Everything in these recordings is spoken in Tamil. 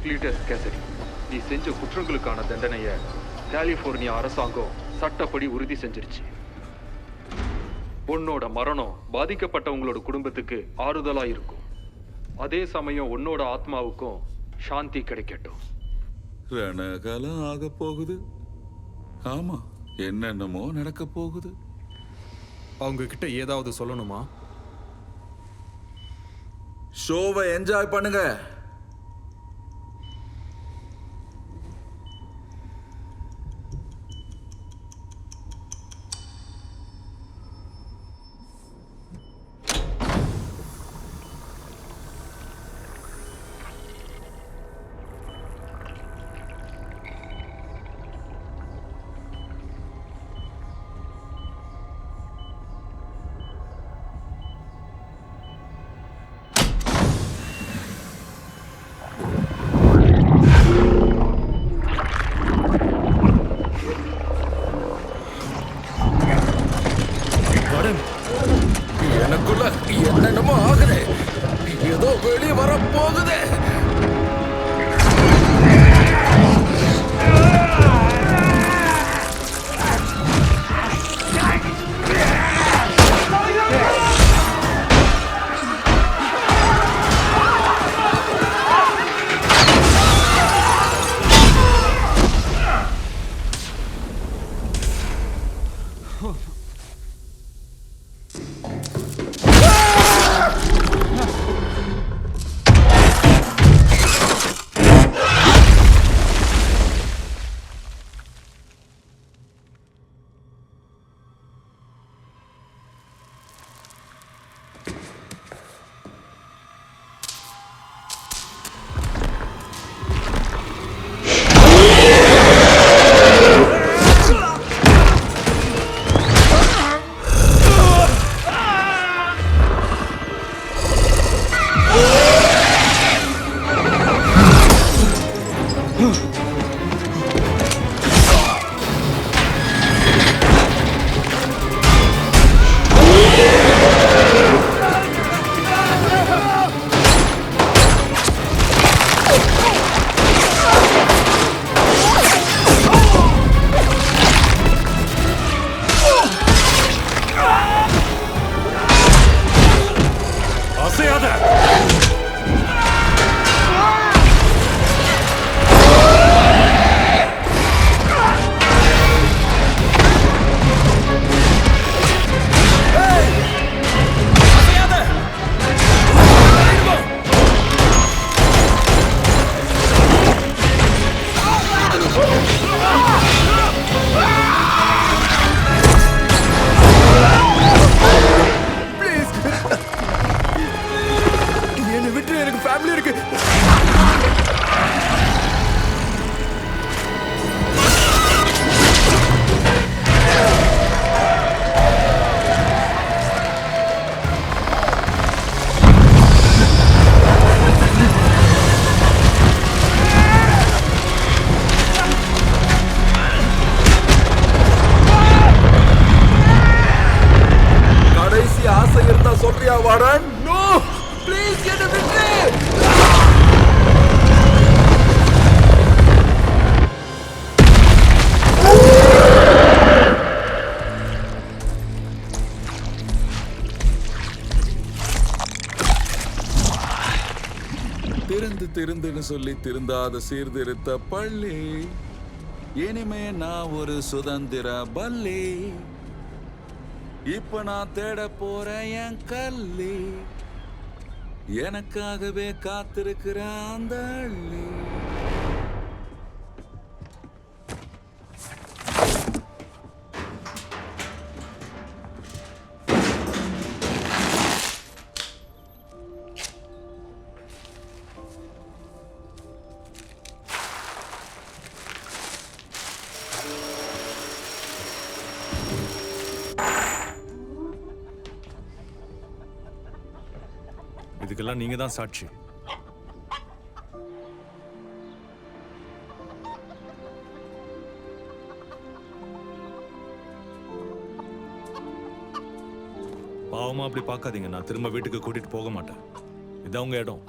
கிளீட்டஸ் கேசடி, நீ செஞ்ச குற்றங்களுக்கான தண்டனையை கலிபோர்னியா அரசாங்கம் சட்டப்படி உறுதி செஞ்சிருச்சு. உன்னோட மரணம் பாதிக்கப்பட்டவங்களோட குடும்பத்துக்கு ஆறுதலா இருக்கும். அதே சமயம் உன்னோட ஆத்மாவுக்கும் சாந்தி கிடைக்கட்டும். ரணகாலம் ஆக போகுது. ஆமா, என்னென்னமோ நடக்க போகுது. அவங்க கிட்ட ஏதாவது சொல்லணுமா? ஷோவை என்ஜாய் பண்ணுங்க. எனக்குள்ள என்னென்னமோ ஆகுது. ஏதோ வெளியே வர போகுது. திருந்துன்னு சொல்லி திருந்தாத சீர்திருத்த பள்ளி. இனிமே நான் ஒரு சுதந்திர பள்ளி. இப்ப நான் தேட போறேன் என் கல்லி. எனக்காகவே காத்திருக்கிற அந்த அள்ளி. இதுக்கெல்லாம் நீங்க தான் சாட்சி. பாவமா அப்படி பார்க்காதீங்க. நான் திரும்ப வீட்டுக்கு கூட்டிட்டு போக மாட்டேன். இதான் உங்க இடம்.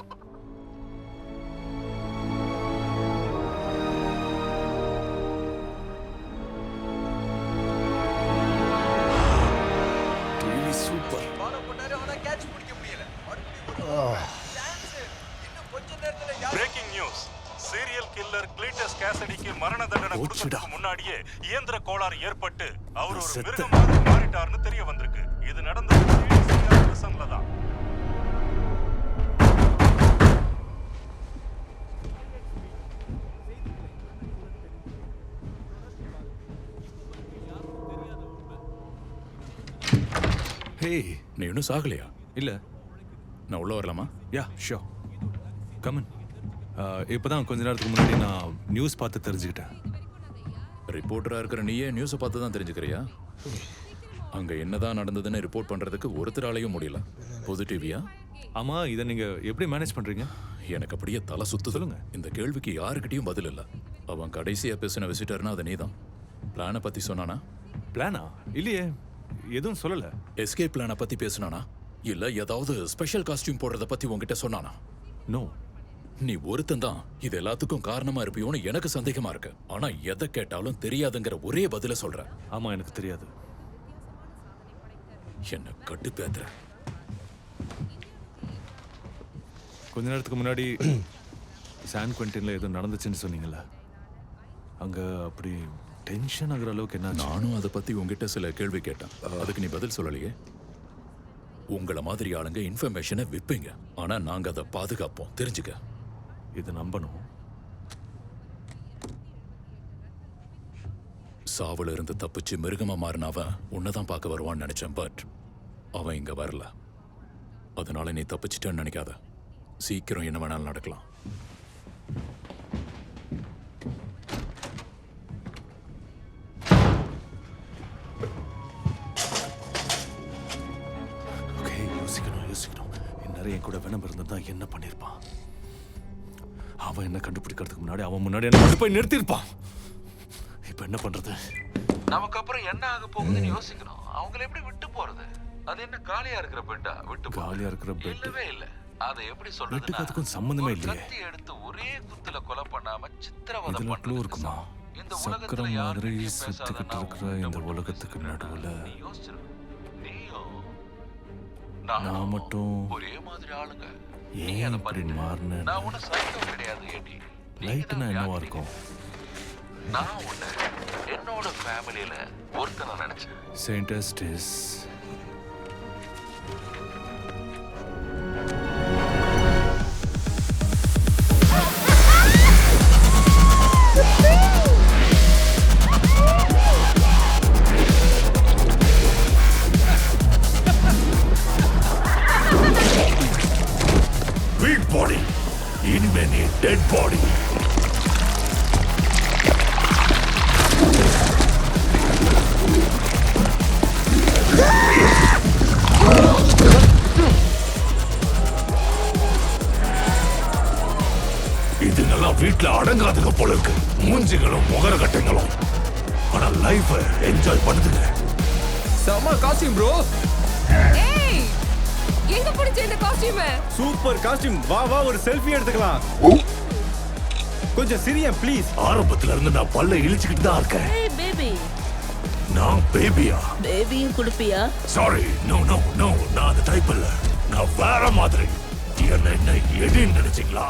நியூஸ். சீரியல் கில்லர் கிளீட்டஸ் கேசடிக்கு மரண தண்டனை கொடுக்கிறதுக்கு முன்னாடியே இயந்திர கோளாறு ஏற்பட்டு அவர் ஒரு மிருகமாக மாறிட்டார்னு தெரிய வந்திருக்கு. இது நடந்தது பிரசன்ல தான். ஹே, நீ இன்னும் சாகலையா? இல்ல. நான் உள்ள வரலாமா? Ya sure, come on. இப்போதான் கொஞ்ச நேரத்துக்கு முன்னாடி நான் நியூஸ் பார்த்து தெரிஞ்சுக்கிட்டேன். ரிப்போர்ட்டரா இருக்கிற நீயே நியூஸை பார்த்து தான் தெரிஞ்சுக்கிறியா? அங்க என்னதான் நடந்ததுன்னு ரிப்போர்ட் பண்றதுக்கு ஒருத்தராலையும் முடியல. பாசிட்டிவியா? ஆமா, இதை நீங்க எப்படி மேனேஜ் பண்றீங்க? எனக்கு அப்படியே தலை சுத்து. சொல்லுங்க. இந்த கேள்விக்கு யாருக்கிட்டையும் பதில் இல்ல. அவன் கடைசியா பேசின விசிட்டர்னா அது நீதான். பிளானை பத்தி சொன்னானா? பிளானா? இல்லையே, எதுவும் சொல்லல. எஸ்கேப் பிளானை பத்தி பேசினானா? இல்ல ஏதாவது ஸ்பெஷல் காஸ்டியூம் போடுறத பத்தி உன்கிட்ட சொன்னானா? நோ. நீ ஒருத்தன் தான் இது எல்லாத்துக்கும் காரணமா இருப்பியோன்னு எனக்கு சந்தேகமா இருக்கு. ஆனா எதை கேட்டாலும் தெரியாதுங்கிற ஒரே பதில சொல்ற. ஆமா, எனக்கு தெரியாது. என்ன கட்டுப்பேத்துற. கொஞ்ச நேரத்துக்கு முன்னாடி சான் குவென்டின்ல ஏதோ நடந்துச்சுன்னு சொன்னீங்கல்ல, அங்க அப்படி டென்ஷன் ஆகுற அளவுக்கு என்ன? நானும் அதை பத்தி உங்ககிட்ட சில கேள்வி கேட்டேன். அதுக்கு நீ பதில் சொல்லலையே. உங்களை மாதிரி ஆளுங்க இன்ஃபர்மேஷனை விற்பீங்க, ஆனா நாங்க அதை பாதுகாப்போம். தெரிஞ்சுக்க. இதை நம்பணும். சாவுல இருந்து தப்பிச்சு மிருகமா மாறின அவன் உன்னதான் பார்க்க வருவான்னு நினைச்சேன். பட் அவன் இங்க வரல. அதனால நீ தப்பிச்சிட்டேன்னு நினைக்காத. சீக்கிரம் என்ன வேணாலும் நடக்கலாம். யோசிக்கணும். இந்நேரம் என் கூட வேணும் இருந்தா என்ன பண்ணிருப்பான்? அவன் என்ன கண்டுபிடிக்கிறதுக்கு முன்னாடி அவன் முன்னாடி என்ன கொண்டு போய் நிறுத்திருப்பான். இப்ப என்ன பண்றது? நமக்கு அப்புறம் என்ன ஆக போகுதுன்னு யோசிக்கணும். அவங்களை எப்படி விட்டு போறது? அது என்ன காலியா இருக்கிற பெட்டா? விட்டு காலியா இருக்கிற பெட் இல்லவே இல்ல. அதை எப்படி சொல்றது? பெட்டுக்கு அதுக்கும் சம்பந்தமே இல்லையே. கத்தி எடுத்து ஒரே குத்துல கொலை பண்ணாம சித்திரவதை இதுல பண்றது இருக்குமா? இந்த சக்கரம் உலகத்துல மாதிரி யாரும் சுத்திக்கிட்டு இருக்கிற இந்த உலகத்துக்கு நடுவுல நீ யோசிச்சிரு. நீயும் நான் மட்டும் ஒரே மாதிரி ஆளுங்க. ஏன் இப்படி மாறினேன்? நான் ஒன்னும் சைக்கோ கிடையாது ஏடி. லைட்னா என்னவா இருக்கும்? நான் ஒண்ணு என்னோட ஃபேமிலியில ஒருத்தனை நினைச்சேன். Saint STs. Weak body. இனிமே நீ dead body. இதுங்கெல்லாம் வீட்டுல அடங்காதுங்க போல இருக்கு. மூஞ்சிகளும் முகர கட்டைங்களும். ஆனா லைஃப் என்ஜாய் பண்ணுதுங்க. செம்ம காஸ்டியூம் ப்ரோ. ஏய், எங்க பிடிச்ச இந்த காஸ்டியூம்? Super costume. வா வா ஒரு செல்ஃபி எடுத்துக்கலாம். கொஞ்சம் சிரியா ப்ளீஸ். ஆரம்பத்துல இருந்து நான் பல்ல இழிச்சுக்கிட்டு தான் இருக்கேன். ஏய் பேபி. நான் பேபியா? பேபியும் குடுப்பியா? சாரி, நோ நோ நோ, நான் அந்த டைப் இல்ல. நான் வேற மாதிரி. என்ன எடின்னு நினைச்சீங்களா?